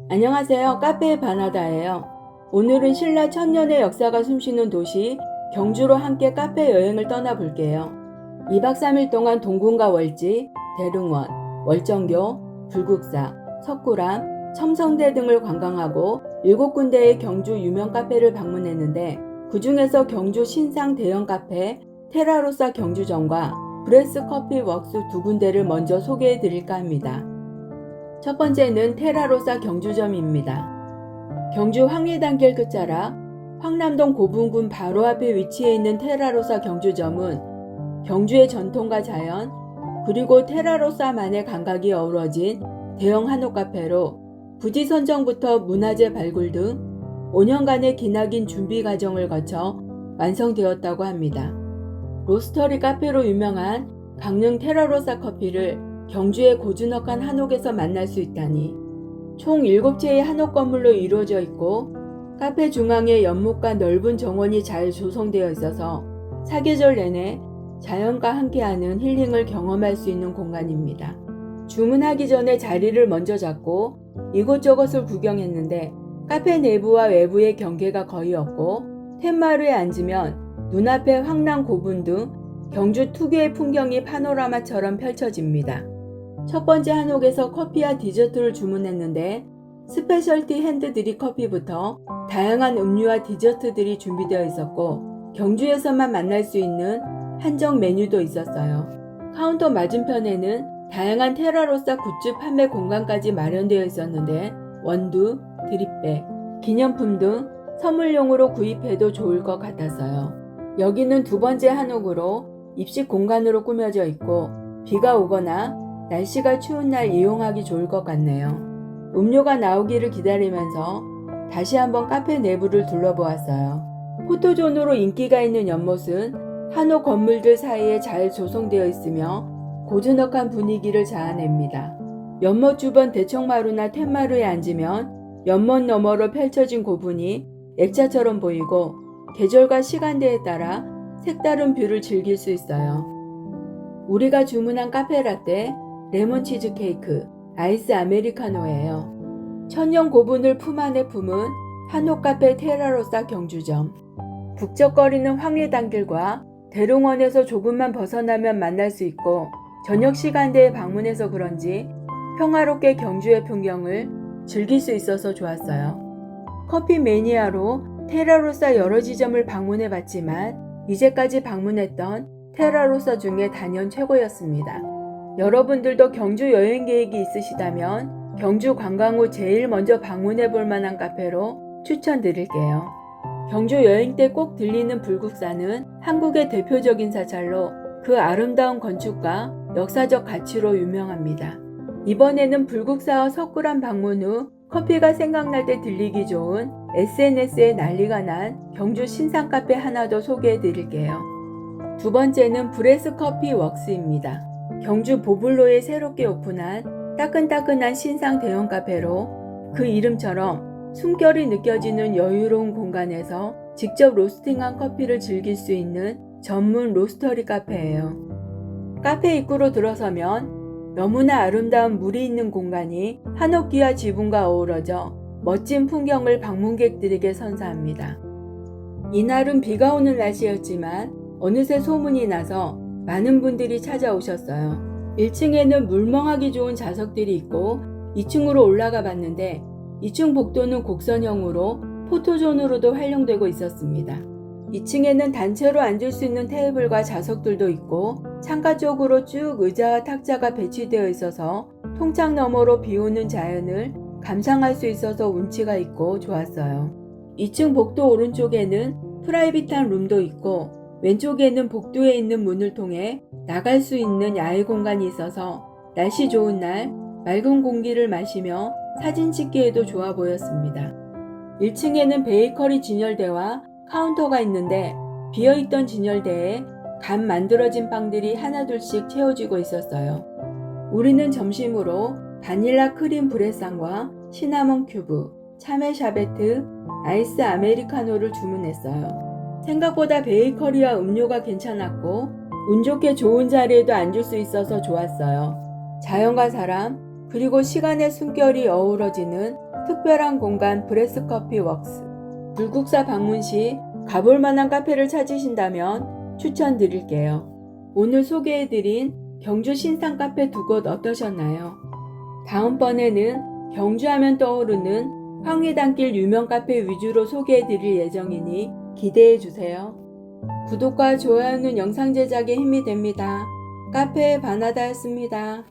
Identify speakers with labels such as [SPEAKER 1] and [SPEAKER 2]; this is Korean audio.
[SPEAKER 1] 안녕하세요. 카페의 바나다예요. 오늘은 신라 천년의 역사가 숨쉬는 도시 경주로 함께 카페 여행을 떠나볼게요. 2박 3일 동안 동궁과 월지, 대릉원, 월정교, 불국사, 석굴암, 첨성대 등을 관광하고 7군데의 경주 유명 카페를 방문했는데 그 중에서 경주 신상 대형 카페 테라로사 경주점과 브레스 커피 웍스 2군데를 먼저 소개해 드릴까 합니다. 첫 번째는 테라로사 경주점입니다. 경주 황리단길 끝자락 황남동 고분군 바로 앞에 위치해 있는 테라로사 경주점은 경주의 전통과 자연 그리고 테라로사만의 감각이 어우러진 대형 한옥 카페로 부지 선정부터 문화재 발굴 등 5년간의 기나긴 준비 과정을 거쳐 완성되었다고 합니다. 로스터리 카페로 유명한 강릉 테라로사 커피를 경주의 고즈넉한 한옥에서 만날 수 있다니 총 7채의 한옥 건물로 이루어져 있고 카페 중앙에 연못과 넓은 정원이 잘 조성되어 있어서 사계절 내내 자연과 함께하는 힐링을 경험할 수 있는 공간입니다. 주문하기 전에 자리를 먼저 잡고 이곳저곳을 구경했는데 카페 내부와 외부의 경계가 거의 없고 툇마루에 앉으면 눈앞에 황남 고분 등 경주 특유의 풍경이 파노라마처럼 펼쳐집니다. 첫 번째 한옥에서 커피와 디저트를 주문했는데 스페셜티 핸드드립 커피부터 다양한 음료와 디저트들이 준비되어 있었고 경주에서만 만날 수 있는 한정 메뉴도 있었어요. 카운터 맞은편에는 다양한 테라로사 굿즈 판매 공간까지 마련되어 있었는데 원두, 드립백, 기념품 등 선물용으로 구입해도 좋을 것 같았어요. 여기는 두 번째 한옥으로 입식 공간으로 꾸며져 있고 비가 오거나 날씨가 추운 날 이용하기 좋을 것 같네요. 음료가 나오기를 기다리면서 다시 한번 카페 내부를 둘러보았어요. 포토존으로 인기가 있는 연못은 한옥 건물들 사이에 잘 조성되어 있으며 고즈넉한 분위기를 자아냅니다. 연못 주변 대청마루나 툇마루에 앉으면 연못 너머로 펼쳐진 고분이 액자처럼 보이고 계절과 시간대에 따라 색다른 뷰를 즐길 수 있어요. 우리가 주문한 카페라떼, 레몬 치즈 케이크, 아이스 아메리카노예요. 천년 고분을 품 안에 품은 한옥 카페 테라로사 경주점. 북적거리는 황리단길과 대릉원에서 조금만 벗어나면 만날 수 있고 저녁 시간대에 방문해서 그런지 평화롭게 경주의 풍경을 즐길 수 있어서 좋았어요. 커피 매니아로 테라로사 여러 지점을 방문해봤지만 이제까지 방문했던 테라로사 중에 단연 최고였습니다. 여러분들도 경주 여행 계획이 있으시다면 경주 관광 후 제일 먼저 방문해 볼 만한 카페로 추천드릴게요. 경주 여행 때 꼭 들리는 불국사는 한국의 대표적인 사찰로 그 아름다운 건축과 역사적 가치로 유명합니다. 이번에는 불국사와 석굴암 방문 후 커피가 생각날 때 들리기 좋은 SNS에 난리가 난 경주 신상 카페 하나 더 소개해 드릴게요. 두 번째는 브레스 커피 웍스입니다. 경주 보블로에 새롭게 오픈한 따끈따끈한 신상 대형 카페로 그 이름처럼 숨결이 느껴지는 여유로운 공간에서 직접 로스팅한 커피를 즐길 수 있는 전문 로스터리 카페예요. 카페 입구로 들어서면 너무나 아름다운 물이 있는 공간이 한옥기와 지붕과 어우러져 멋진 풍경을 방문객들에게 선사합니다. 이날은 비가 오는 날씨였지만 어느새 소문이 나서 많은 분들이 찾아오셨어요. 1층에는 물멍하기 좋은 좌석들이 있고 2층으로 올라가 봤는데 2층 복도는 곡선형으로 포토존으로도 활용되고 있었습니다. 2층에는 단체로 앉을 수 있는 테이블과 좌석들도 있고 창가 쪽으로 쭉 의자와 탁자가 배치되어 있어서 통창 너머로 비오는 자연을 감상할 수 있어서 운치가 있고 좋았어요. 2층 복도 오른쪽에는 프라이빗한 룸도 있고 왼쪽에는 복도에 있는 문을 통해 나갈 수 있는 야외 공간이 있어서 날씨 좋은 날 맑은 공기를 마시며 사진 찍기에도 좋아 보였습니다. 1층에는 베이커리 진열대와 카운터가 있는데 비어있던 진열대에 간 만들어진 빵들이 하나둘씩 채워지고 있었어요. 우리는 점심으로 바닐라 크림 브레상과 시나몬 큐브, 참외 샤베트, 아이스 아메리카노를 주문했어요. 생각보다 베이커리와 음료가 괜찮았고 운 좋게 좋은 자리에도 앉을 수 있어서 좋았어요. 자연과 사람 그리고 시간의 숨결이 어우러지는 특별한 공간 브레스커피 웍스. 불국사 방문 시 가볼 만한 카페를 찾으신다면 추천드릴게요. 오늘 소개해드린 경주 신상 카페 2곳 어떠셨나요? 다음번에는 경주하면 떠오르는 황리단길 유명 카페 위주로 소개해드릴 예정이니 기대해주세요. 구독과 좋아요는 영상 제작에 힘이 됩니다. 카페의 바나다였습니다.